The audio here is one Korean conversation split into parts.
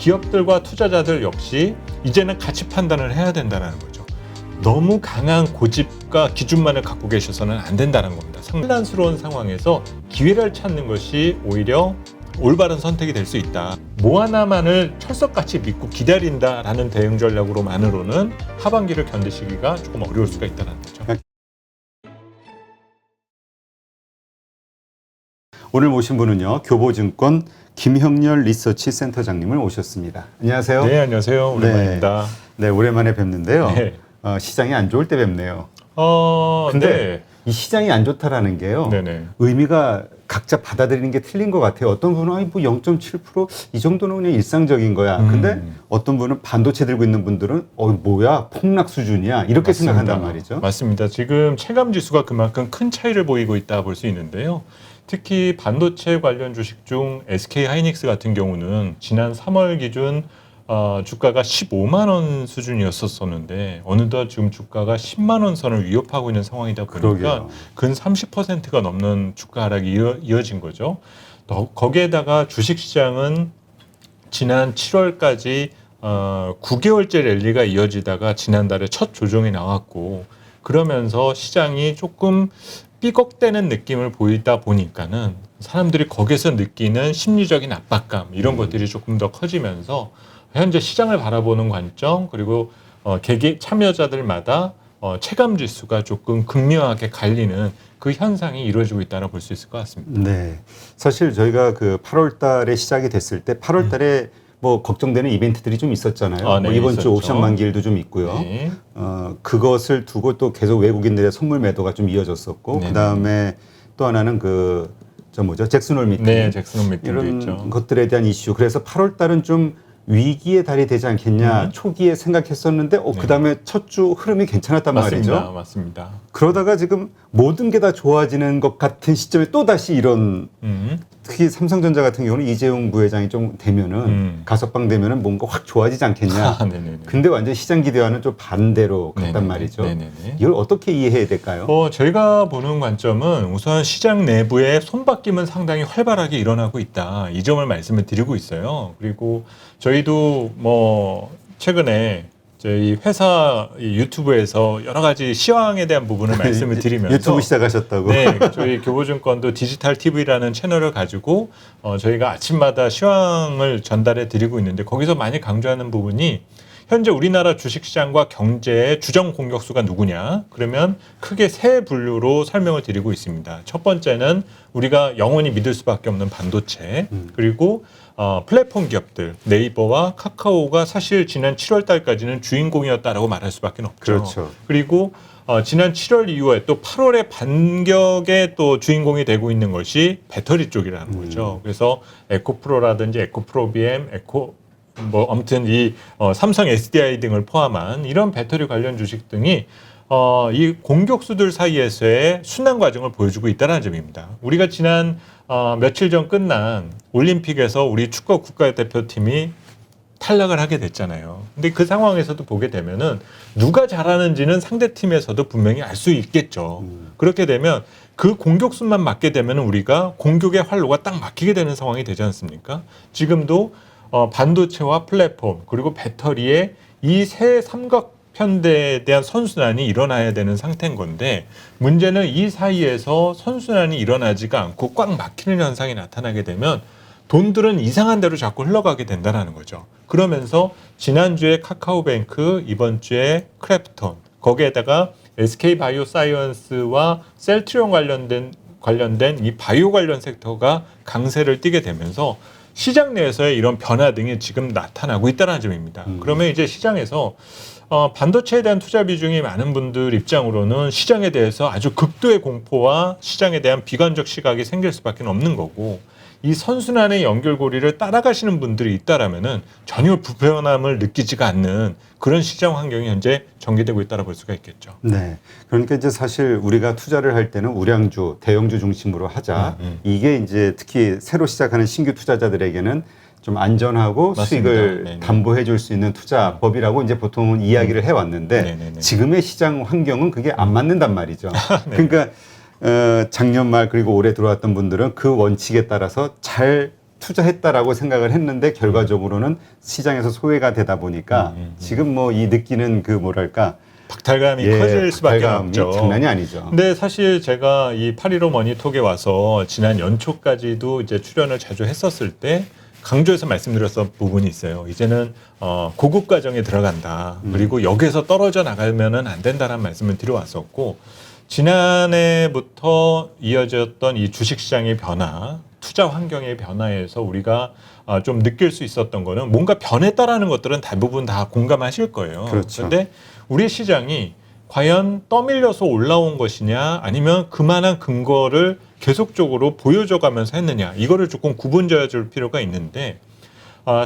기업들과 투자자들 역시 이제는 가치 판단을 해야 된다는 거죠. 너무 강한 고집과 기준만을 갖고 계셔서는 안 된다는 겁니다. 혼란스러운 상황에서 기회를 찾는 것이 오히려 올바른 선택이 될 수 있다. 뭐 하나만을 철석같이 믿고 기다린다라는 대응 전략으로만으로는 하반기를 견디시기가 조금 어려울 수가 있다는 거죠. 오늘 모신 분은요, 교보증권 김형렬 리서치 센터장님을 모셨습니다. 안녕하세요. 네, 안녕하세요. 오랜만입니다. 네, 오랜만에 뵙는데요. 네. 시장이 안 좋을 때 뵙네요. 근데 네. 이 시장이 안 좋다라는 게요. 네네. 의미가 각자 받아들이는 게 틀린 것 같아요. 어떤 분은 뭐 0.7%이 정도는 그냥 일상적인 거야. 근데 어떤 분은 반도체 들고 있는 분들은 뭐야 폭락 수준이야 이렇게 맞습니다. 생각한단 말이죠. 맞습니다. 지금 체감 지수가 그만큼 큰 차이를 보이고 있다 볼 수 있는데요. 특히 반도체 관련 주식 중 SK 하이닉스 같은 경우는 지난 3월 기준 주가가 15만 원 수준이었었는데 어느덧 지금 주가가 10만 원 선을 위협하고 있는 상황이다 보니까 그러게요. 근 30%가 넘는 주가 하락이 이어진 거죠. 거기에다가 주식시장은 지난 7월까지 9개월째 랠리가 이어지다가 지난달에 첫 조정이 나왔고 그러면서 시장이 조금 삐걱대는 느낌을 보이다 보니까는 사람들이 거기서 느끼는 심리적인 압박감 이런 것들이 조금 더 커지면서 현재 시장을 바라보는 관점 그리고 개개 참여자들마다 체감 지수가 조금 극명하게 갈리는 그 현상이 이루어지고 있다고 볼 수 있을 것 같습니다. 네, 사실 저희가 그 8월달에 시작이 됐을 때 8월달에 뭐 걱정되는 이벤트들이 좀 있었잖아요. 네, 뭐 이번 있었죠. 주 옵션 만기일도 좀 있고요. 네. 그것을 두고 또 계속 외국인들의 선물 매도가 좀 이어졌었고, 네. 그 다음에 또 하나는 잭슨홀 미팅. 네, 잭슨홀 미팅도 이런 있죠. 것들에 대한 이슈. 그래서 8월달은 좀 위기의 달이 되지 않겠냐 초기에 생각했었는데 그 다음에 첫 주 흐름이 괜찮았단 맞습니다. 말이죠. 맞습니다. 그러다가 지금 모든 게 다 좋아지는 것 같은 시점에 또 다시 이런 특히 삼성전자 같은 경우는 이재용 부회장이 좀 되면은 가석방 되면은 뭔가 확 좋아지지 않겠냐. 네네네. 근데 완전 시장 기대와는 좀 반대로 갔단 네네네. 말이죠. 네네네. 이걸 어떻게 이해해야 될까요? 저희가 보는 관점은 우선 시장 내부의 손바뀜은 상당히 활발하게 일어나고 있다. 이 점을 말씀을 드리고 있어요. 그리고 저희도 최근에 저희 회사 유튜브에서 여러 가지 시황에 대한 부분을 말씀을 드리면서 유튜브 시작하셨다고? 네, 저희 교보증권도 디지털 TV라는 채널을 가지고 저희가 아침마다 시황을 전달해 드리고 있는데 거기서 많이 강조하는 부분이 현재 우리나라 주식시장과 경제의 주정 공격수가 누구냐? 그러면 크게 세 분류로 설명을 드리고 있습니다. 첫 번째는 우리가 영원히 믿을 수밖에 없는 반도체, 그리고 플랫폼 기업들, 네이버와 카카오가 사실 지난 7월 달까지는 주인공이었다라고 말할 수밖에 없죠. 그렇죠. 그리고 지난 7월 이후에 또 8월의 반격의 또 주인공이 되고 있는 것이 배터리 쪽이라는 거죠. 그래서 에코프로라든지 에코프로 BM, 아무튼 이 삼성 SDI 등을 포함한 이런 배터리 관련 주식 등이 이 공격수들 사이에서의 순환 과정을 보여주고 있다는 점입니다. 우리가 지난 며칠 전 끝난 올림픽에서 우리 축구 국가대표팀이 탈락을 하게 됐잖아요. 근데 그 상황에서도 보게 되면은 누가 잘하는지는 상대팀에서도 분명히 알 수 있겠죠. 그렇게 되면 그 공격수만 맞게 되면 우리가 공격의 활로가 딱 막히게 되는 상황이 되지 않습니까? 지금도 반도체와 플랫폼 그리고 배터리의 이 세 삼각편대에 대한 선순환이 일어나야 되는 상태인 건데 문제는 이 사이에서 선순환이 일어나지가 않고 꽉 막히는 현상이 나타나게 되면 돈들은 이상한 대로 자꾸 흘러가게 된다는 거죠. 그러면서 지난주에 카카오뱅크, 이번 주에 크래프톤, 거기에다가 SK바이오사이언스와 셀트리온 관련된 이 바이오 관련 섹터가 강세를 띠게 되면서 시장 내에서의 이런 변화 등이 지금 나타나고 있다는 점입니다. 그러면 이제 시장에서 반도체에 대한 투자 비중이 많은 분들 입장으로는 시장에 대해서 아주 극도의 공포와 시장에 대한 비관적 시각이 생길 수밖에 없는 거고 이 선순환의 연결고리를 따라가시는 분들이 있다라면은 전혀 불편함을 느끼지가 않는 그런 시장 환경이 현재 전개되고 있다고 볼 수가 있겠죠. 네. 그러니까 이제 사실 우리가 투자를 할 때는 우량주, 대형주 중심으로 하자. 이게 이제 특히 새로 시작하는 신규 투자자들에게는 좀 안전하고 맞습니다. 수익을 네네. 담보해 줄 수 있는 투자법이라고 이제 보통은 이야기를 해왔는데 네네네. 지금의 시장 환경은 그게 안 맞는단 말이죠. 그러니까 작년 말 그리고 올해 들어왔던 분들은 그 원칙에 따라서 잘 투자했다라고 생각을 했는데 결과적으로는 시장에서 소외가 되다 보니까 지금 뭐 이 느끼는 그 뭐랄까 박탈감이 커질 수밖에 박탈감이 없죠. 장난이 아니죠. 근데 사실 제가 이 8.15 머니톡에 와서 지난 연초까지도 이제 출연을 자주 했었을 때 강조해서 말씀드렸던 부분이 있어요. 이제는 고급 과정에 들어간다. 그리고 여기서 떨어져 나가면은 안 된다라는 말씀을 드려왔었고, 지난해부터 이어졌던 이 주식시장의 변화, 투자 환경의 변화에서 우리가 좀 느낄 수 있었던 거는 뭔가 변했다라는 것들은 대부분 다 공감하실 거예요. 그렇죠. 그런데 우리 시장이 과연 떠밀려서 올라온 것이냐 아니면 그만한 근거를 계속적으로 보여줘 가면서 했느냐, 이거를 조금 구분지어 줄 필요가 있는데,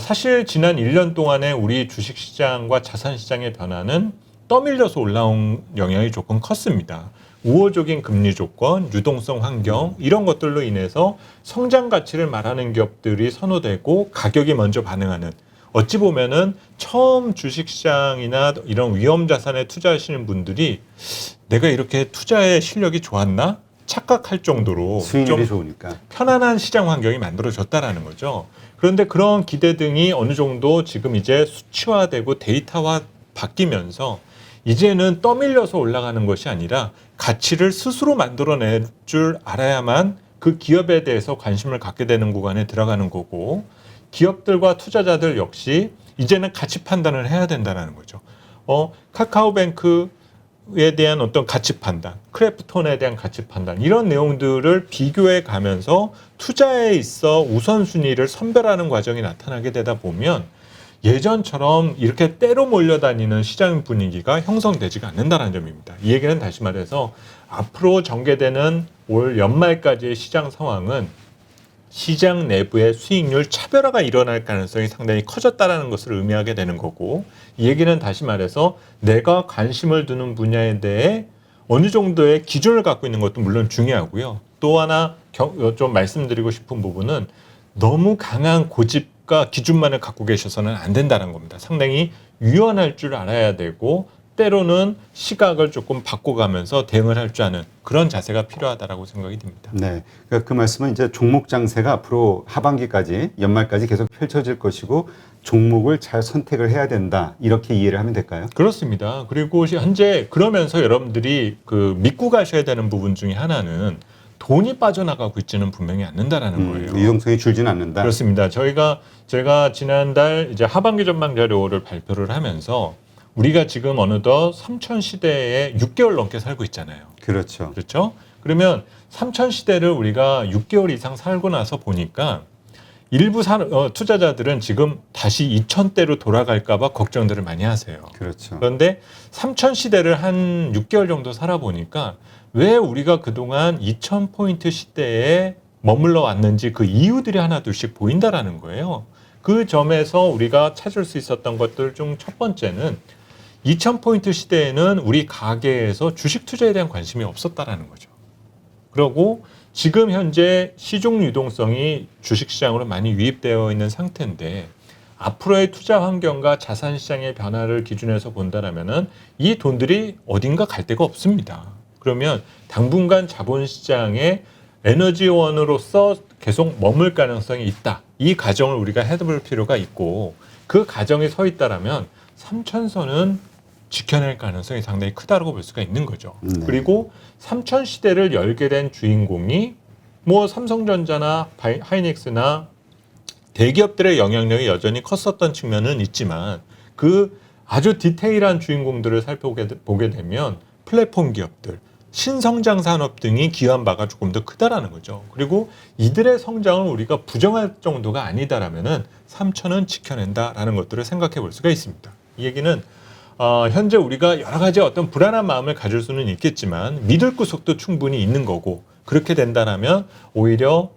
사실 지난 1년 동안의 우리 주식시장과 자산시장의 변화는 떠밀려서 올라온 영향이 조금 컸습니다. 우호적인 금리 조건, 유동성 환경, 이런 것들로 인해서 성장 가치를 말하는 기업들이 선호되고 가격이 먼저 반응하는, 어찌 보면은 처음 주식시장이나 이런 위험 자산에 투자하시는 분들이 내가 이렇게 투자의 실력이 좋았나? 착각할 정도로 수익률이 좀 좋으니까. 편안한 시장 환경이 만들어졌다라는 거죠. 그런데 그런 기대 등이 어느 정도 지금 이제 수치화되고 데이터화 바뀌면서 이제는 떠밀려서 올라가는 것이 아니라 가치를 스스로 만들어낼 줄 알아야만 그 기업에 대해서 관심을 갖게 되는 구간에 들어가는 거고, 기업들과 투자자들 역시 이제는 가치 판단을 해야 된다는 거죠. 카카오뱅크에 대한 어떤 가치 판단, 크래프톤에 대한 가치 판단, 이런 내용들을 비교해 가면서 투자에 있어 우선순위를 선별하는 과정이 나타나게 되다 보면 예전처럼 이렇게 때로 몰려다니는 시장 분위기가 형성되지가 않는다는 점입니다. 이 얘기는 다시 말해서 앞으로 전개되는 올 연말까지의 시장 상황은 시장 내부의 수익률 차별화가 일어날 가능성이 상당히 커졌다는 것을 의미하게 되는 거고, 이 얘기는 다시 말해서 내가 관심을 두는 분야에 대해 어느 정도의 기준을 갖고 있는 것도 물론 중요하고요. 또 하나 좀 말씀드리고 싶은 부분은 너무 강한 고집과 기준만을 갖고 계셔서는 안 된다는 겁니다. 상당히 유연할 줄 알아야 되고, 때로는 시각을 조금 바꿔가면서 대응을 할 줄 아는 그런 자세가 필요하다라고 생각이 듭니다. 네, 그러니까 그 말씀은 이제 종목 장세가 앞으로 하반기까지 연말까지 계속 펼쳐질 것이고 종목을 잘 선택을 해야 된다, 이렇게 이해를 하면 될까요? 그렇습니다. 그리고 현재 그러면서 여러분들이 그 믿고 가셔야 되는 부분 중에 하나는 돈이 빠져나가고 있지는 분명히 않는다라는 거예요. 유동성이 줄지는 않는다. 그렇습니다. 제가 지난달 이제 하반기 전망 자료를 발표를 하면서 우리가 지금 어느덧 3천 시대에 6개월 넘게 살고 있잖아요. 그렇죠. 그렇죠? 그러면 3천 시대를 우리가 6개월 이상 살고 나서 보니까 일부 투자자들은 지금 다시 2000대로 돌아갈까 봐 걱정들을 많이 하세요. 그렇죠. 그런데 3000 시대를 한 6개월 정도 살아보니까 왜 우리가 그동안 2000포인트 시대에 머물러 왔는지 그 이유들이 하나둘씩 보인다라는 거예요. 그 점에서 우리가 찾을 수 있었던 것들 중 첫 번째는 2000포인트 시대에는 우리 가계에서 주식 투자에 대한 관심이 없었다라는 거죠. 그리고 지금 현재 시중 유동성이 주식시장으로 많이 유입되어 있는 상태인데, 앞으로의 투자 환경과 자산시장의 변화를 기준해서 본다라면은 이 돈들이 어딘가 갈 데가 없습니다. 그러면 당분간 자본시장의 에너지원으로서 계속 머물 가능성이 있다. 이 가정을 우리가 해볼 필요가 있고, 그 가정에 서 있다라면 3천선은 지켜낼 가능성이 상당히 크다고 볼 수가 있는 거죠. 그리고 3천 시대를 열게 된 주인공이 뭐 삼성전자나 하이닉스나 대기업들의 영향력이 여전히 컸었던 측면은 있지만, 그 아주 디테일한 주인공들을 살펴보게 되면 플랫폼 기업들, 신성장 산업 등이 기여한 바가 조금 더 크다라는 거죠. 그리고 이들의 성장을 우리가 부정할 정도가 아니다라면은 3천은 지켜낸다라는 것들을 생각해 볼 수가 있습니다. 이 얘기는 현재 우리가 여러 가지 어떤 불안한 마음을 가질 수는 있겠지만 믿을 구석도 충분히 있는 거고, 그렇게 된다라면 오히려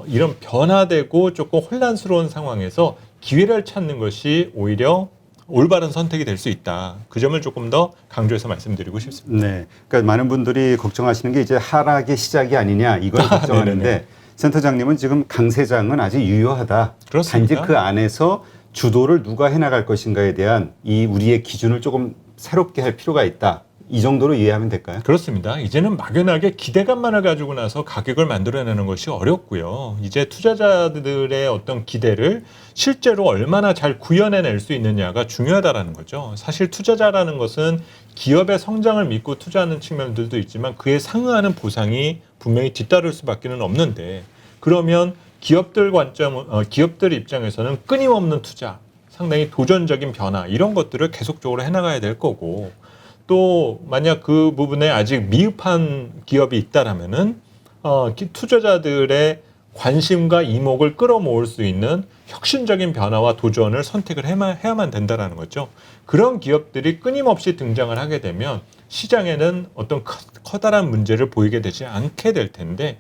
이런 변화되고 조금 혼란스러운 상황에서 기회를 찾는 것이 오히려 올바른 선택이 될 수 있다. 그 점을 조금 더 강조해서 말씀드리고 싶습니다. 네, 그러니까 많은 분들이 걱정하시는 게 이제 하락의 시작이 아니냐, 이걸 걱정하는데 센터장님은 지금 강세장은 아직 유효하다. 그렇습니다. 단지 그 안에서 주도를 누가 해나갈 것인가에 대한 이 우리의 기준을 조금 새롭게 할 필요가 있다. 이 정도로 이해하면 될까요? 그렇습니다. 이제는 막연하게 기대감만을 가지고 나서 가격을 만들어내는 것이 어렵고요. 이제 투자자들의 어떤 기대를 실제로 얼마나 잘 구현해낼 수 있느냐가 중요하다라는 거죠. 사실 투자자라는 것은 기업의 성장을 믿고 투자하는 측면들도 있지만 그에 상응하는 보상이 분명히 뒤따를 수밖에 없는데, 그러면 기업들 입장에서는 끊임없는 투자, 상당히 도전적인 변화 이런 것들을 계속적으로 해나가야 될 거고, 또 만약 그 부분에 아직 미흡한 기업이 있다라면은 투자자들의 관심과 이목을 끌어모을 수 있는 혁신적인 변화와 도전을 선택을 해야만 된다라는 거죠. 그런 기업들이 끊임없이 등장을 하게 되면 시장에는 어떤 커다란 문제를 보이게 되지 않게 될 텐데,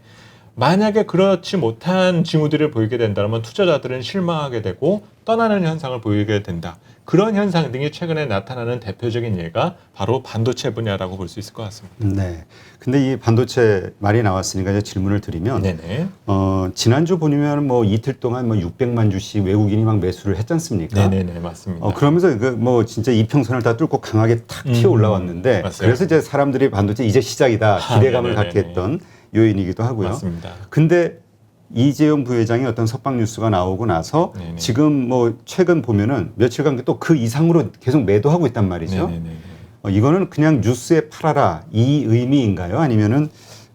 만약에 그렇지 못한 징후들을 보이게 된다면 투자자들은 실망하게 되고 떠나는 현상을 보이게 된다. 그런 현상 등이 최근에 나타나는 대표적인 예가 바로 반도체 분야라고 볼 수 있을 것 같습니다. 네. 근데 이 반도체 말이 나왔으니까 이제 질문을 드리면, 네네. 지난주 보면 뭐 이틀 동안 뭐 600만 주씩 외국인이 막 매수를 했지 않습니까? 네네네, 맞습니다. 그러면서 그 뭐 진짜 이평선을 다 뚫고 강하게 탁 튀어 올라왔는데, 맞아요. 그래서 이제 사람들이 반도체 이제 시작이다 기대감을 네네네. 갖게 했던 요인이기도 하고요. 맞습니다. 근데 이재용 부회장의 어떤 석방 뉴스가 나오고 나서 네네. 지금 뭐 최근 보면은 며칠간 또 그 이상으로 계속 매도하고 있단 말이죠. 네네네. 이거는 그냥 뉴스에 팔아라 이 의미인가요? 아니면은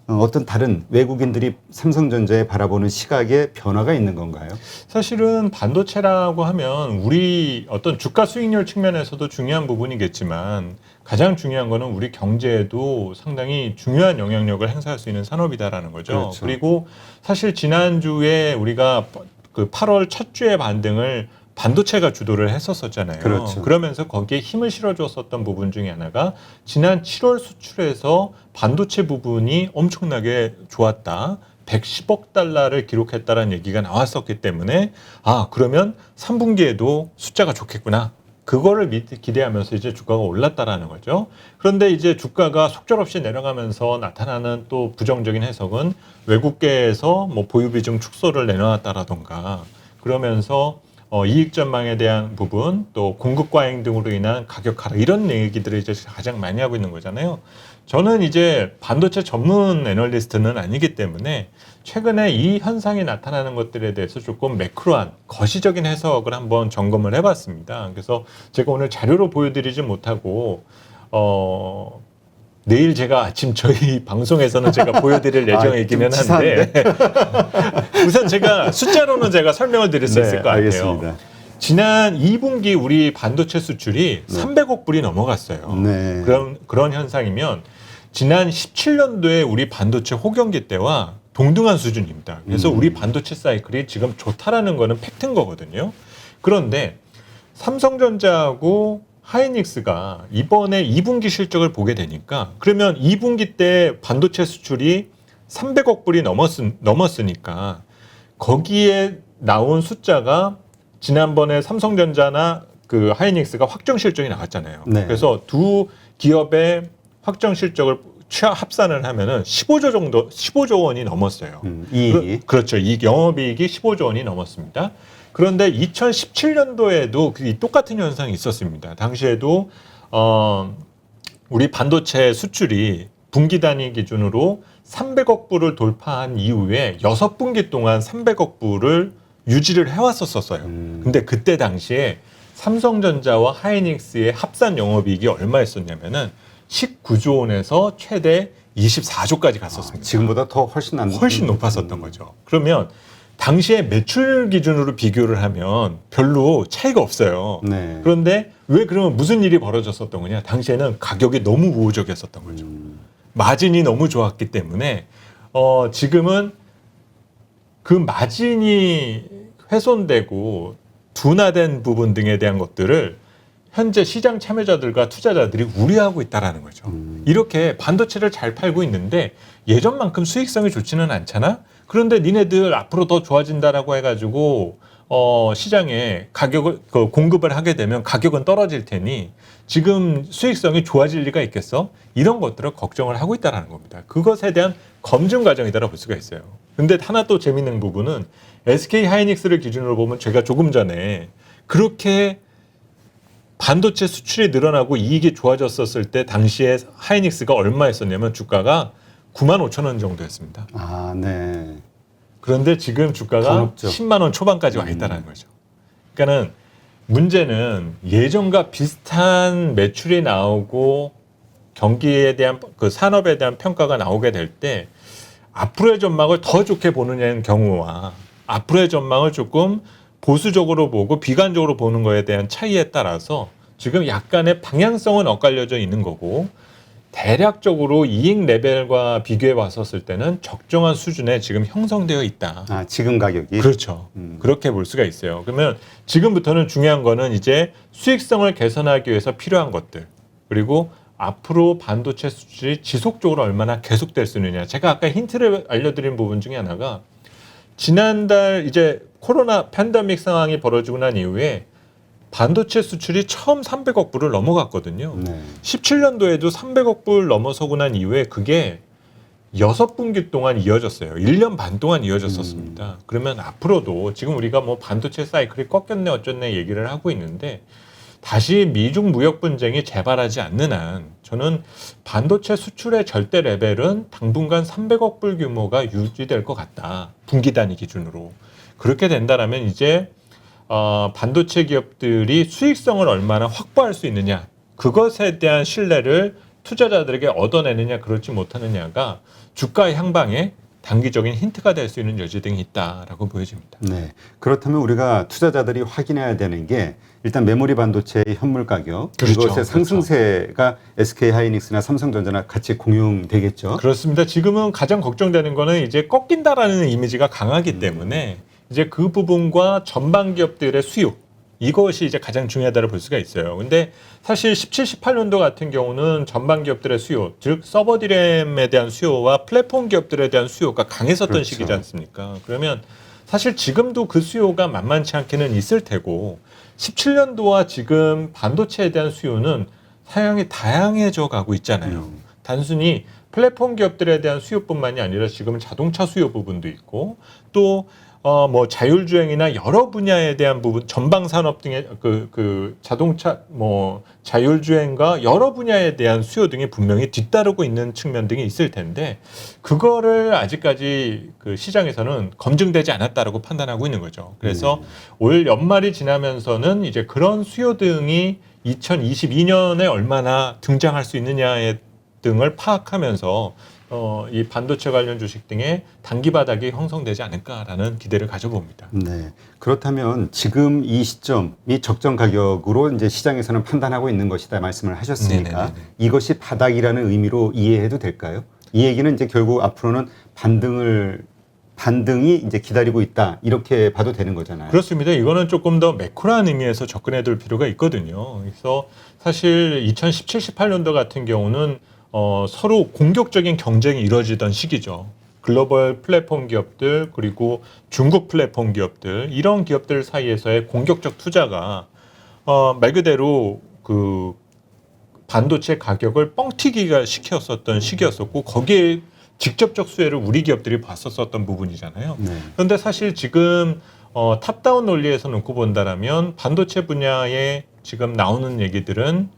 어떤 다른 외국인들이 삼성전자에 바라보는 시각에 변화가 있는 건가요? 사실은 반도체라고 하면 우리 어떤 주가 수익률 측면에서도 중요한 부분이겠지만 가장 중요한 거는 우리 경제에도 상당히 중요한 영향력을 행사할 수 있는 산업이다라는 거죠. 그렇죠. 그리고 사실 지난주에 우리가 그 8월 첫 주의 반등을 반도체가 주도를 했었잖아요. 그렇죠. 그러면서 거기에 힘을 실어줬었던 부분 중에 하나가 지난 7월 수출에서 반도체 부분이 엄청나게 좋았다. 110억 달러를 기록했다라는 얘기가 나왔었기 때문에 그러면 3분기에도 숫자가 좋겠구나. 그거를 기대하면서 이제 주가가 올랐다라는 거죠. 그런데 이제 주가가 속절없이 내려가면서 나타나는 또 부정적인 해석은 외국계에서 뭐 보유 비중 축소를 내놓았다라던가 그러면서 이익 전망에 대한 부분, 또 공급 과잉 등으로 인한 가격 하락 이런 얘기들을 이제 가장 많이 하고 있는 거잖아요. 저는 이제 반도체 전문 애널리스트는 아니기 때문에 최근에 이 현상이 나타나는 것들에 대해서 조금 매크로한 거시적인 해석을 한번 점검을 해봤습니다. 그래서 제가 오늘 자료로 보여드리지 못하고 내일 제가 아침 저희 방송에서는 제가 보여드릴 예정이기는 한데 우선 제가 숫자로는 제가 설명을 드릴 수 있을 것 같아요. 알겠습니다. 지난 2분기 우리 반도체 수출이 300억 불이 넘어갔어요. 네. 그런 현상이면 지난 17년도에 우리 반도체 호경기 때와 동등한 수준입니다. 그래서 우리 반도체 사이클이 지금 좋다라는 거는 팩트인 거거든요. 그런데 삼성전자하고 하이닉스가 이번에 2분기 실적을 보게 되니까 그러면 2분기 때 반도체 수출이 300억 불이 넘었으니까 거기에 나온 숫자가 지난번에 삼성전자나 그 하이닉스가 확정 실적이 나왔잖아요. 네. 그래서 두 기업의 확정 실적을 합산을 하면은 15조 원이 넘었어요. 이익이. 그렇죠. 이 영업이익이 15조 원이 넘었습니다. 그런데 2017년도에도 똑같은 현상이 있었습니다. 당시에도 우리 반도체 수출이 분기 단위 기준으로 300억 불을 돌파한 이후에 6분기 동안 300억 불을 유지를 해왔었어요. 근데 그때 당시에 삼성전자와 하이닉스의 합산 영업이익이 얼마였었냐면은 19조 원에서 최대 24조까지 갔었습니다. 지금보다 더 훨씬 높았었던 거죠. 그러면 당시에 매출 기준으로 비교를 하면 별로 차이가 없어요. 네. 그런데 왜 그러면 무슨 일이 벌어졌었던 거냐? 당시에는 가격이 너무 우호적이었었던 거죠. 마진이 너무 좋았기 때문에 지금은 그 마진이 훼손되고 둔화된 부분 등에 대한 것들을 현재 시장 참여자들과 투자자들이 우려하고 있다라는 거죠. 이렇게 반도체를 잘 팔고 있는데 예전만큼 수익성이 좋지는 않잖아. 그런데 니네들 앞으로 더 좋아진다라고 해가지고 시장에 가격을 공급을 하게 되면 가격은 떨어질 테니 지금 수익성이 좋아질 리가 있겠어? 이런 것들을 걱정을 하고 있다라는 겁니다. 그것에 대한 검증 과정이다라고 볼 수가 있어요. 근데 하나 또 재밌는 부분은 SK 하이닉스를 기준으로 보면 제가 조금 전에 그렇게 반도체 수출이 늘어나고 이익이 좋아졌었을 때 당시에 하이닉스가 얼마였었냐면 주가가 95,000원 정도였습니다. 아, 네. 그런데 지금 더 주가가 높죠. 10만 원 초반까지 와 있다는 거죠. 그러니까는 문제는 예전과 비슷한 매출이 나오고 경기에 대한 그 산업에 대한 평가가 나오게 될 때 앞으로의 전망을 더 좋게 보느냐는 경우와 앞으로의 전망을 조금 보수적으로 보고 비관적으로 보는 거에 대한 차이에 따라서 지금 약간의 방향성은 엇갈려져 있는 거고 대략적으로 이익 레벨과 비교해 봤었을 때는 적정한 수준에 지금 형성되어 있다. 아, 지금 가격이. 그렇죠. 그렇게 볼 수가 있어요. 그러면 지금부터는 중요한 거는 이제 수익성을 개선하기 위해서 필요한 것들 그리고 앞으로 반도체 수출이 지속적으로 얼마나 계속될 수 있느냐. 제가 아까 힌트를 알려드린 부분 중에 하나가 지난달 이제 코로나 팬데믹 상황이 벌어지고 난 이후에 반도체 수출이 처음 300억 불을 넘어갔거든요. 네. 17년도에도 300억 불 넘어서고 난 이후에 그게 6분기 동안 이어졌어요. 1년 반 동안 이어졌었습니다. 그러면 앞으로도 지금 우리가 뭐 반도체 사이클이 꺾였네 어쩌네 얘기를 하고 있는데 다시 미중 무역 분쟁이 재발하지 않는 한 저는 반도체 수출의 절대 레벨은 당분간 300억 불 규모가 유지될 것 같다. 분기 단위 기준으로. 그렇게 된다라면 이제 반도체 기업들이 수익성을 얼마나 확보할 수 있느냐 그것에 대한 신뢰를 투자자들에게 얻어내느냐 그렇지 못하느냐가 주가 향방에 단기적인 힌트가 될 수 있는 여지 등이 있다라고 보여집니다. 네. 그렇다면 우리가 투자자들이 확인해야 되는 게 일단 메모리 반도체의 현물 가격 그렇죠. 이것의 상승세가 SK 하이닉스나 삼성전자나 같이 공용되겠죠. 그렇습니다. 지금은 가장 걱정되는 거는 이제 꺾인다라는 이미지가 강하기 때문에 이제 그 부분과 전방 기업들의 수요 이것이 이제 가장 중요하다고 볼 수가 있어요. 근데 사실 17, 18년도 같은 경우는 전방 기업들의 수요, 즉 서버 디램에 대한 수요와 플랫폼 기업들에 대한 수요가 강했었던 그렇죠. 시기지 않습니까? 그러면 사실 지금도 그 수요가 만만치 않게는 있을 테고 17년도와 지금 반도체에 대한 수요는 사양이 다양해져 가고 있잖아요. 단순히 플랫폼 기업들에 대한 수요뿐만이 아니라 지금은 자동차 수요 부분도 있고 또 뭐 자율주행이나 여러 분야에 대한 부분, 전방 산업 등의 그 자동차 뭐 자율주행과 여러 분야에 대한 수요 등이 분명히 뒤따르고 있는 측면 등이 있을 텐데 그거를 아직까지 그 시장에서는 검증되지 않았다라고 판단하고 있는 거죠. 그래서 올 연말이 지나면서는 이제 그런 수요 등이 2022년에 얼마나 등장할 수 있느냐에 등을 파악하면서 이 반도체 관련 주식 등의 단기 바닥이 형성되지 않을까라는 기대를 가져봅니다. 네. 그렇다면 지금 이 시점이 적정 가격으로 이제 시장에서는 판단하고 있는 것이다 말씀을 하셨으니까 네네네네. 이것이 바닥이라는 의미로 이해해도 될까요? 이 얘기는 이제 결국 앞으로는 반등이 이제 기다리고 있다 이렇게 봐도 되는 거잖아요. 그렇습니다. 이거는 조금 더 매크로한 의미에서 접근해 둘 필요가 있거든요. 그래서 사실 2017, 18년도 같은 경우는 서로 공격적인 경쟁이 이루어지던 시기죠. 글로벌 플랫폼 기업들 그리고 중국 플랫폼 기업들 이런 기업들 사이에서의 공격적 투자가 말 그대로 그 반도체 가격을 뻥튀기가 시켰었던 시기였었고 거기에 직접적 수혜를 우리 기업들이 봤었던 부분이잖아요. 네. 그런데 사실 지금 탑다운 논리에서 놓고 본다라면 반도체 분야에 지금 나오는 얘기들은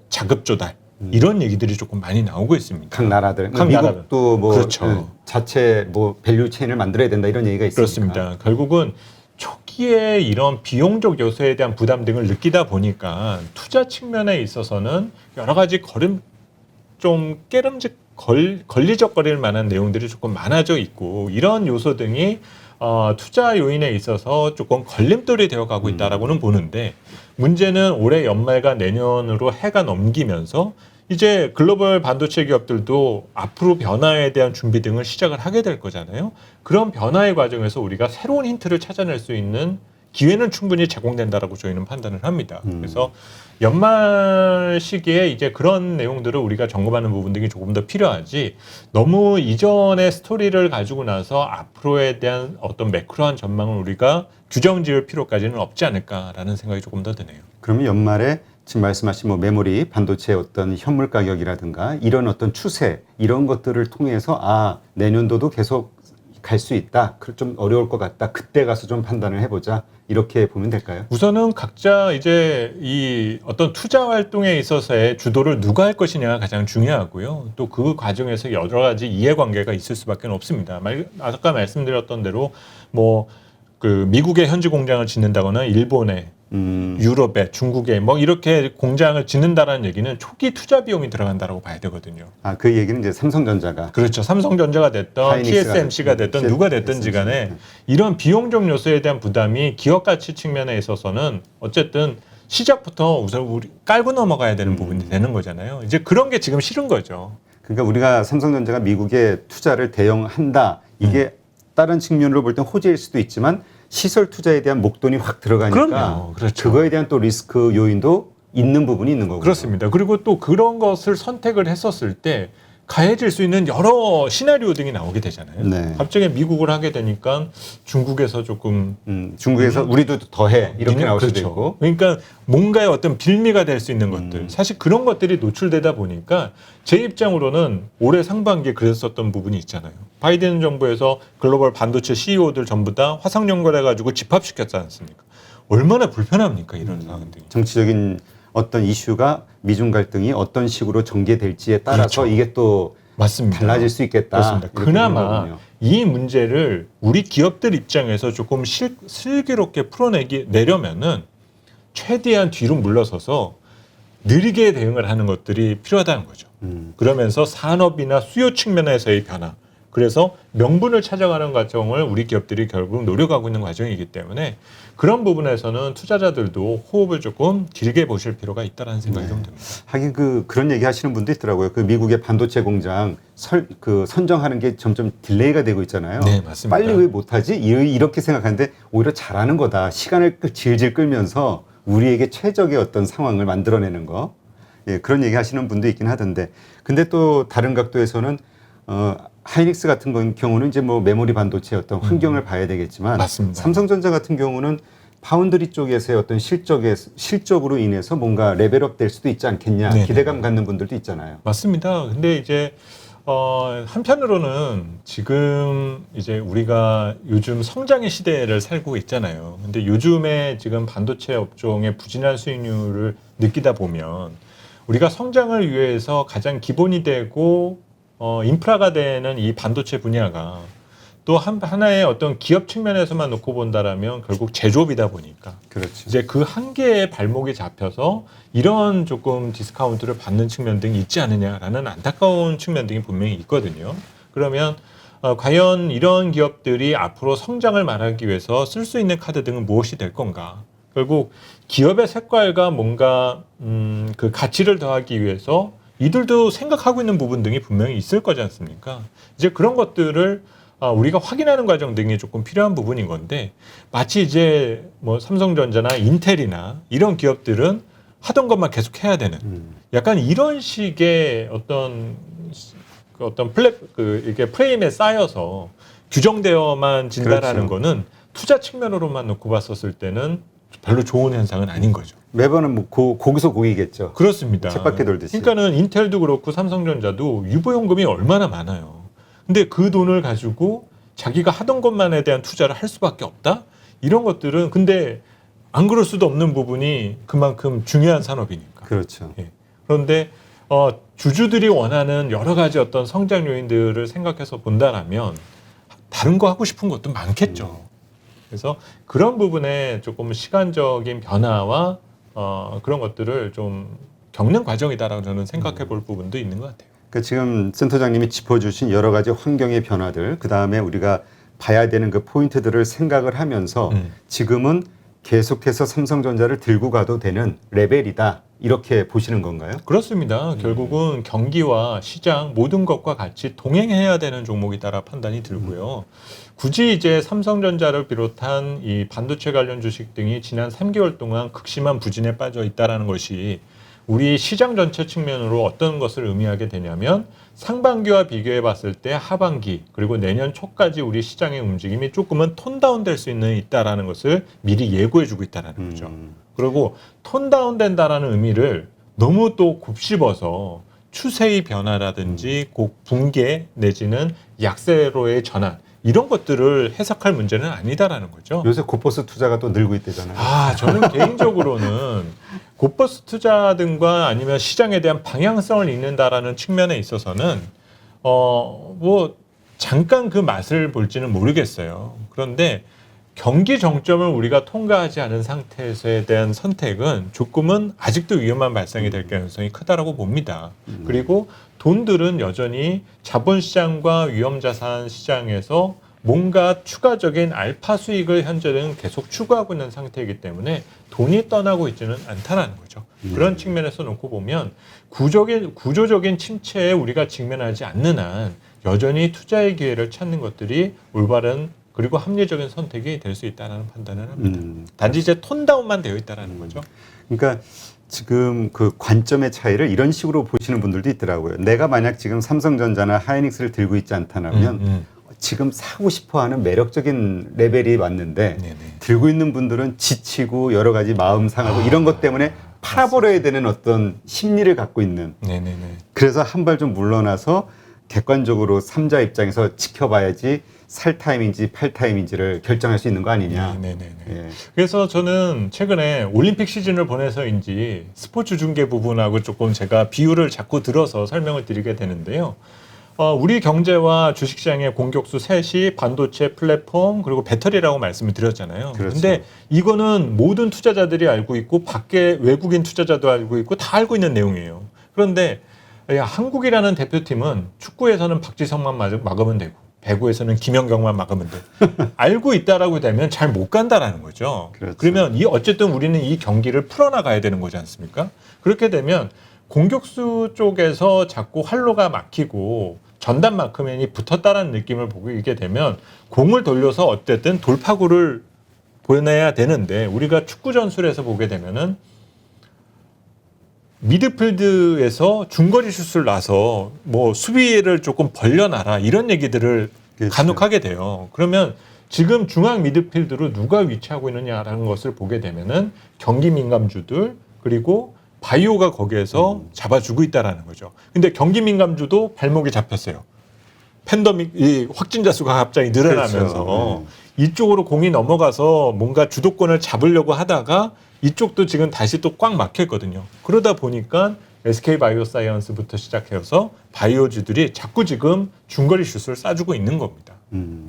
자급 조달 이런 얘기들이 조금 많이 나오고 있습니다. 각 나라들, 각 미국도 뭐 그렇죠. 자체 뭐 밸류 체인을 만들어야 된다 이런 얘기가 있으니까. 그렇습니다. 결국은 초기에 이런 비용적 요소에 대한 부담 등을 느끼다 보니까 투자 측면에 있어서는 여러 가지 좀 걸리적거릴 만한 내용들이 조금 많아져 있고 이런 요소 등이 투자 요인에 있어서 조금 걸림돌이 되어가고 있다라고는 보는데 문제는 올해 연말과 내년으로 해가 넘기면서 이제 글로벌 반도체 기업들도 앞으로 변화에 대한 준비 등을 시작을 하게 될 거잖아요. 그런 변화의 과정에서 우리가 새로운 힌트를 찾아낼 수 있는 기회는 충분히 제공된다라고 저희는 판단을 합니다. 그래서 연말 시기에 이제 그런 내용들을 우리가 점검하는 부분 등이 조금 더 필요하지 너무 이전의 스토리를 가지고 나서 앞으로에 대한 어떤 매크로한 전망을 우리가 규정 지을 필요까지는 없지 않을까라는 생각이 조금 더 드네요. 그러면 연말에 지금 말씀하신 뭐 메모리, 반도체의 어떤 현물 가격이라든가 이런 어떤 추세 이런 것들을 통해서 내년도도 계속 갈 수 있다. 좀 어려울 것 같다. 그때 가서 좀 판단을 해보자. 이렇게 보면 될까요? 우선은 각자 이제 이 어떤 투자 활동에 있어서의 주도를 누가 할 것이냐가 가장 중요하고요. 또 그 과정에서 여러 가지 이해관계가 있을 수밖에 없습니다. 아까 말씀드렸던 대로 뭐 그 미국의 현지 공장을 짓는다거나 일본에 유럽에 중국에 뭐 이렇게 공장을 짓는다라는 얘기는 초기 투자 비용이 들어간다라고 봐야 되거든요. 아, 그 얘기는 이제 삼성전자가. 그렇죠. 삼성전자가 됐던 하이닉스가 TSMC가 됐던 누가 됐든지 간에 이런 비용적 요소에 대한 부담이 기업 가치 측면에 있어서는 어쨌든 시작부터 우선 우리 깔고 넘어가야 되는 부분이 되는 거잖아요. 이제 그런 게 지금 싫은 거죠. 그러니까 우리가 삼성전자가 미국에 투자를 대형한다. 이게 다른 측면으로 볼 땐 호재일 수도 있지만 시설 투자에 대한 목돈이 확 들어가니까 그럼요. 그렇죠. 그거에 대한 또 리스크 요인도 있는 부분이 있는 거고요. 그렇습니다. 그리고 또 그런 것을 선택을 했었을 때 가해질 수 있는 여러 시나리오 등이 나오게 되잖아요. 네. 갑자기 미국을 하게 되니까 중국에서 조금 중국에서 우리도 더해 이렇게 나올 수도 그렇죠. 있고. 그러니까 뭔가의 어떤 빌미가 될 수 있는 것들. 사실 그런 것들이 노출되다 보니까 제 입장으로는 올해 상반기에 그랬었던 부분이 있잖아요. 바이든 정부에서 글로벌 반도체 CEO들 전부 다 화상 연결해가지고 집합시켰지 않습니까? 얼마나 불편합니까 이런 상황들이. 정치적인 어떤 이슈가 미중 갈등이 어떤 식으로 전개될지에 따라서 그렇죠. 이게 또 맞습니다. 달라질 수 있겠다. 그렇습니다. 이렇게 보는 그나마 거군요. 이 문제를 우리 기업들 입장에서 조금 슬기롭게 내려면은 최대한 뒤로 물러서서 느리게 대응을 하는 것들이 필요하다는 거죠. 그러면서 산업이나 수요 측면에서의 변화. 그래서 명분을 찾아가는 과정을 우리 기업들이 결국 노력하고 있는 과정이기 때문에 그런 부분에서는 투자자들도 호흡을 조금 길게 보실 필요가 있다는 생각이 좀 듭니다. 하긴 그런 얘기 하시는 분도 있더라고요. 그 미국의 반도체 공장 선정하는 게 점점 딜레이가 되고 있잖아요. 네, 맞습니다. 빨리 왜 못하지? 이렇게 생각하는데 오히려 잘하는 거다. 시간을 질질 끌면서 우리에게 최적의 어떤 상황을 만들어내는 거. 예, 그런 얘기 하시는 분도 있긴 하던데. 근데 또 다른 각도에서는 하이닉스 같은 경우는 이제 뭐 메모리 반도체 어떤 환경을 봐야 되겠지만 맞습니다. 삼성전자 같은 경우는 파운드리 쪽에서의 어떤 실적으로 인해서 뭔가 레벨업 될 수도 있지 않겠냐 네네. 기대감 갖는 분들도 있잖아요. 맞습니다. 근데 이제 한편으로는 지금 이제 우리가 요즘 성장의 시대를 살고 있잖아요. 근데 요즘에 지금 반도체 업종의 부진한 수익률을 느끼다 보면 우리가 성장을 위해서 가장 기본이 되고 인프라가 되는 이 반도체 분야가 또 하나의 어떤 기업 측면에서만 놓고 본다라면 결국 제조업이다 보니까 그렇죠. 이제 그 한계에 발목이 잡혀서 이런 조금 디스카운트를 받는 측면 등이 있지 않느냐라는 안타까운 측면 등이 분명히 있거든요. 그러면 과연 이런 기업들이 앞으로 성장을 말하기 위해서 쓸 수 있는 카드 등은 무엇이 될 건가? 결국 기업의 색깔과 뭔가 그 가치를 더하기 위해서 이들도 생각하고 있는 부분 등이 분명히 있을 거지 않습니까? 이제 그런 것들을 우리가 확인하는 과정 등이 조금 필요한 부분인 건데 마치 이제 뭐 삼성전자나 인텔이나 이런 기업들은 하던 것만 계속 해야 되는 약간 이런 식의 어떤 이게 프레임에 쌓여서 규정되어만 진다라는 그렇죠. 거는 투자 측면으로만 놓고 봤었을 때는 별로 좋은 현상은 아닌 거죠. 매번은 뭐 거기서 고이겠죠. 그렇습니다. 쳇바퀴 돌듯이. 그러니까는 인텔도 그렇고 삼성전자도 유보연금이 얼마나 많아요. 근데 그 돈을 가지고 자기가 하던 것만에 대한 투자를 할 수밖에 없다? 이런 것들은 근데 안 그럴 수도 없는 부분이 그만큼 중요한 산업이니까. 그렇죠. 예. 그런데 주주들이 원하는 여러 가지 어떤 성장 요인들을 생각해서 본다라면 다른 거 하고 싶은 것도 많겠죠. 그래서 그런 부분에 조금 시간적인 변화와 그런 것들을 좀 겪는 과정이다라고 저는 생각해 볼 부분도 있는 것 같아요. 그러니까 지금 센터장님이 짚어주신 여러 가지 환경의 변화들, 그 다음에 우리가 봐야 되는 그 포인트들을 생각을 하면서 지금은 계속해서 삼성전자를 들고 가도 되는 레벨이다. 이렇게 보시는 건가요? 그렇습니다. 결국은 경기와 시장 모든 것과 같이 동행해야 되는 종목이다라 판단이 들고요. 굳이 이제 삼성전자를 비롯한 이 반도체 관련 주식 등이 지난 3개월 동안 극심한 부진에 빠져 있다라는 것이 우리 시장 전체 측면으로 어떤 것을 의미하게 되냐면 상반기와 비교해 봤을 때 하반기 그리고 내년 초까지 우리 시장의 움직임이 조금은 톤다운 될 수 있다라는 것을 미리 예고해 주고 있다라는 거죠. 그리고 톤다운 된다라는 의미를 너무 또 곱씹어서 추세의 변화라든지 곧 붕괴 내지는 약세로의 전환 이런 것들을 해석할 문제는 아니다라는 거죠. 요새 고버스 투자가 또 늘고 있대잖아요. 저는 개인적으로는 곧버스 투자 등과 아니면 시장에 대한 방향성을 읽는다라는 측면에 있어서는 뭐 잠깐 그 맛을 볼지는 모르겠어요. 그런데 경기 정점을 우리가 통과하지 않은 상태에서에 대한 선택은 조금은 아직도 위험한 발생이 될 가능성이 크다라고 봅니다. 그리고 돈들은 여전히 자본시장과 위험자산 시장에서 뭔가 추가적인 알파 수익을 현재는 계속 추구하고 있는 상태이기 때문에 돈이 떠나고 있지는 않다는 거죠. 그런 측면에서 놓고 보면 구조적인 침체에 우리가 직면하지 않는 한 여전히 투자의 기회를 찾는 것들이 올바른 그리고 합리적인 선택이 될 수 있다는 판단을 합니다. 단지 이제 톤다운만 되어 있다는 거죠. 그러니까 지금 그 관점의 차이를 이런 식으로 보시는 분들도 있더라고요. 내가 만약 지금 삼성전자나 하이닉스를 들고 있지 않다면 지금 사고 싶어하는 매력적인 레벨이 왔는데 네네. 들고 있는 분들은 지치고 여러 가지 마음 상하고 이런 것 때문에 팔아버려야 되는 어떤 심리를 갖고 있는. 네네네. 그래서 한 발 좀 물러나서 객관적으로 삼자 입장에서 지켜봐야지 살 타임인지 팔 타임인지를 결정할 수 있는 거 아니냐. 네네네. 예. 그래서 저는 최근에 올림픽 시즌을 보내서인지 스포츠 중계 부분하고 조금 제가 비유를 자꾸 들어서 설명을 드리게 되는데요. 우리 경제와 주식시장의 공격수 셋이 반도체, 플랫폼, 그리고 배터리라고 말씀을 드렸잖아요. 그렇죠. 근데 이거는 모든 투자자들이 알고 있고 밖에 외국인 투자자도 알고 있고 다 알고 있는 내용이에요. 그런데 한국이라는 대표팀은 축구에서는 박지성만 막으면 되고 배구에서는 김연경만 막으면 돼. 알고 있다라고 되면 잘 못 간다라는 거죠. 그렇죠. 그러면 어쨌든 우리는 이 경기를 풀어나가야 되는 거지 않습니까? 그렇게 되면 공격수 쪽에서 자꾸 활로가 막히고 전담 마크맨이 붙었다라는 느낌을 보이게 되면 공을 돌려서 어쨌든 돌파구를 보내야 되는데 우리가 축구 전술에서 보게 되면은 미드필드에서 중거리 슛을 놔서 뭐 수비를 조금 벌려놔라 이런 얘기들을 그렇죠. 간혹 하게 돼요. 그러면 지금 중앙 미드필드로 누가 위치하고 있느냐라는 것을 보게 되면은 경기 민감주들 그리고 바이오가 거기에서 잡아주고 있다라는 거죠. 근데 경기 민감주도 발목이 잡혔어요. 팬데믹 확진자 수가 갑자기 늘어나면서 그렇죠. 이쪽으로 공이 넘어가서 뭔가 주도권을 잡으려고 하다가 이쪽도 지금 다시 또 꽉 막혔거든요. 그러다 보니까 SK 바이오사이언스부터 시작해서 바이오주들이 자꾸 지금 중거리 슛을 쏴주고 있는 겁니다.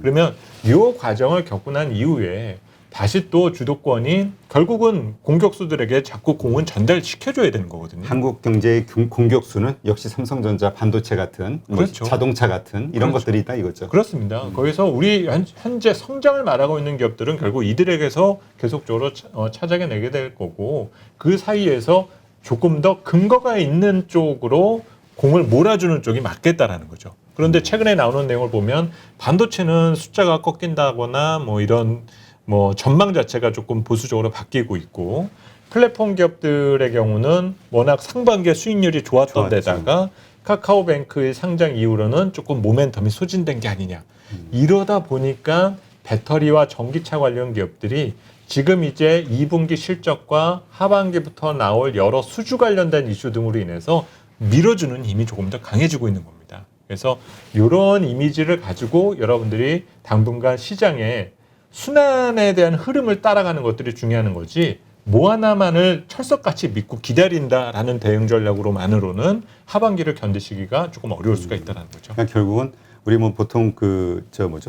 그러면 이 과정을 겪고 난 이후에 다시 또 주도권이 결국은 공격수들에게 자꾸 공은 전달시켜줘야 되는 거거든요. 한국 경제의 공격수는 역시 삼성전자, 반도체 같은 뭐 그렇죠. 자동차 같은 이런 그렇죠. 것들이 있다 이거죠. 그렇습니다. 거기서 우리 현재 성장을 말하고 있는 기업들은 결국 이들에게서 계속적으로 찾아내게 될 거고 그 사이에서 조금 더 근거가 있는 쪽으로 공을 몰아주는 쪽이 맞겠다라는 거죠. 그런데 최근에 나오는 내용을 보면 반도체는 숫자가 꺾인다거나 뭐 이런 뭐 전망 자체가 조금 보수적으로 바뀌고 있고 플랫폼 기업들의 경우는 워낙 상반기에 수익률이 좋았던 좋았죠. 데다가 카카오뱅크의 상장 이후로는 조금 모멘텀이 소진된 게 아니냐. 이러다 보니까 배터리와 전기차 관련 기업들이 지금 이제 2분기 실적과 하반기부터 나올 여러 수주 관련된 이슈 등으로 인해서 밀어주는 힘이 조금 더 강해지고 있는 겁니다. 그래서 이런 이미지를 가지고 여러분들이 당분간 시장에 순환에 대한 흐름을 따라가는 것들이 중요한 거지 뭐 하나만을 철석같이 믿고 기다린다라는 대응 전략으로만으로는 하반기를 견디시기가 조금 어려울 수가 있다는 거죠. 그러니까 결국은 우리 뭐 보통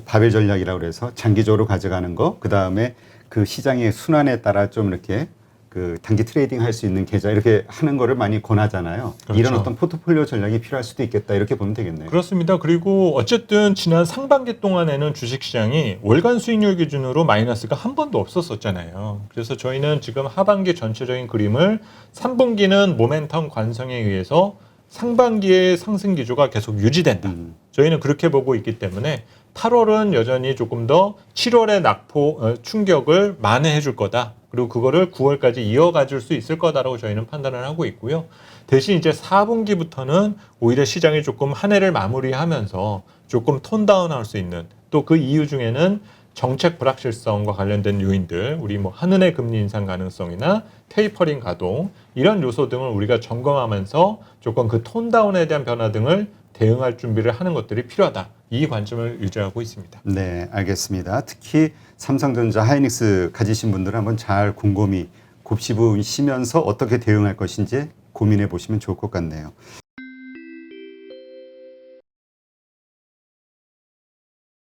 바벨 전략이라고 그래서 장기적으로 가져가는 거, 그 다음에 그 시장의 순환에 따라 좀 이렇게 그 단기 트레이딩 할 수 있는 계좌 이렇게 하는 거를 많이 권하잖아요. 그렇죠. 이런 어떤 포트폴리오 전략이 필요할 수도 있겠다 이렇게 보면 되겠네요. 그렇습니다. 그리고 어쨌든 지난 상반기 동안에는 주식시장이 월간 수익률 기준으로 마이너스가 한 번도 없었었잖아요. 그래서 저희는 지금 하반기 전체적인 그림을 3분기는 모멘텀 관성에 의해서 상반기의 상승 기조가 계속 유지된다. 저희는 그렇게 보고 있기 때문에 8월은 여전히 조금 더 7월의 충격을 만회해 줄 거다. 그리고 그거를 9월까지 이어가 줄 수 있을 거다라고 저희는 판단을 하고 있고요. 대신 이제 4분기부터는 오히려 시장이 조금 한 해를 마무리하면서 조금 톤다운 할 수 있는 또 그 이유 중에는 정책 불확실성과 관련된 요인들, 우리 뭐 한은의 금리 인상 가능성이나 테이퍼링 가동 이런 요소 등을 우리가 점검하면서 조금 그 톤다운에 대한 변화 등을 대응할 준비를 하는 것들이 필요하다. 이 관점을 유지하고 있습니다. 네, 알겠습니다. 특히 삼성전자, 하이닉스 가지신 분들은 한번 잘 곰곰이 곱씹으시면서 어떻게 대응할 것인지 고민해 보시면 좋을 것 같네요.